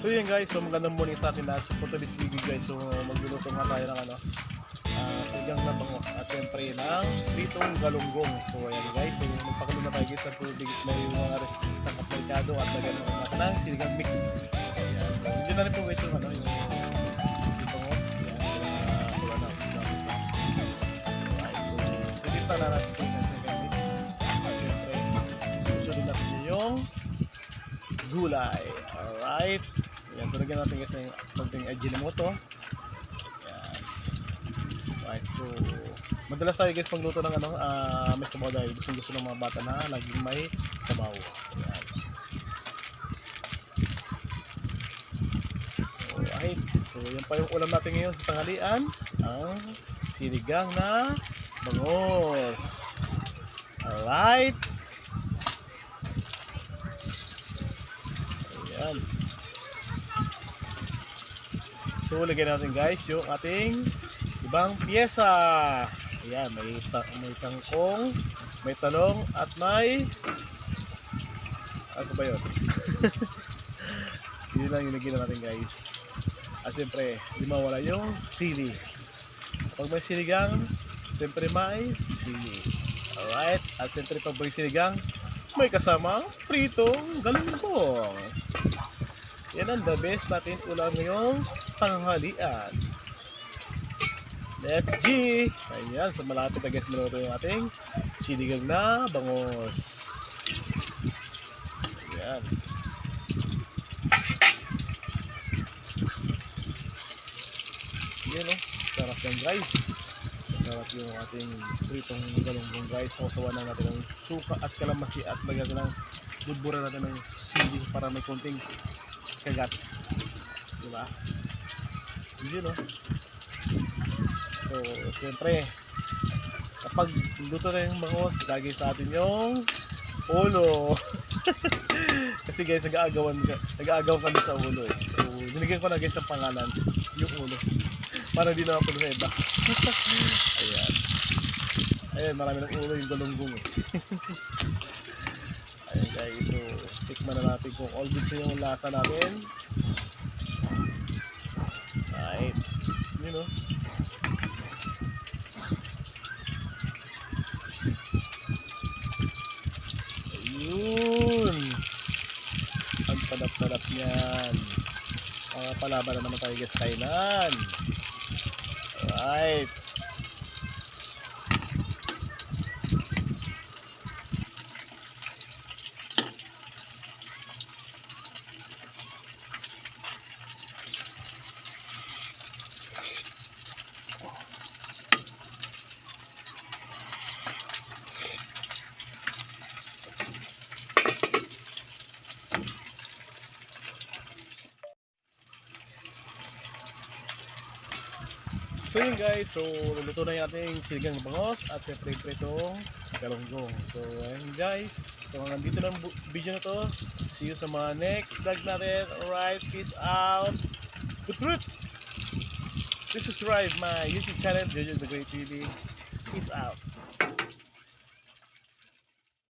So yun guys, so magandang morning sa atin lahat. So for today's video guys, so magluluto nga tayo ng sigang na bangos at syempre ng pritong galunggong. So ayan guys, so magpakulo na tayo guys sa tubig na yung mga sangkap merkado at lagyan natin ng sinigang mix. Ayan, so hindi na rin po guys yung bangos. Ayan, kuha na. Alright, so titita na natin sa sinigang mix. At syempre, susunod natin yung gulay. Alright. Ayan, so lagyan natin guys ng konting ajinomoto. Ayan. Alright, so madalas tayo guys magluto ng may sabaw dahil gusto ng mga bata na laging may sabaw. Ayan. Alright, so yan pa yung ulam natin ngayon sa tanghalian, ang sinigang na bangos. Alright. Ayan. So lagyan natin guys yung ating ibang piyesa. Ayan, may tangkong, may talong at may ano ba yun? Yun lang yung lagyan natin guys. At siyempre, di mawala yung sili. Pag may sinigang, siyempre may sili. Alright, at siyempre pag may sinigang, may kasamang pritong galunggong. Yan ang the best natin ulam ngayong tanghalian. Let's G! Ayan, so malapit na guys maluto yung ating sinigang na bangos. Ayan. Yan o, sarap yung guys. Sarap yung ating pritong galunggong guys. Sausawan na natin ng suka at kalamansi at lagyan ng budbura natin ng sili para may konting kagat, diba? Yun o. So siyempre kapag luto na yung bangos, lagi sa atin yung ulo. Kasi guys nag-aagawan kami sa ulo eh. So binigyan ko na guys ang pangalan, yung ulo, para di na ako sa iba. Ayan. Ayan, marami ng ulo yung galunggong eh. Ayan guys, so tikman na natin kung all good sa yung lasa natin. Right, yun o. Ayun, ang talap-talap niyan. Mga palaban na naman tayo guys kainan. Alright. So yun guys, so luluto na yung ating sinigang na bangos at siyempre pritong galunggong. So ayun guys, so nandito na ang video na to. See you sa mga next vlog natin. Alright, peace out. Good. Please subscribe my YouTube channel, Jojo the Great TV. Peace out.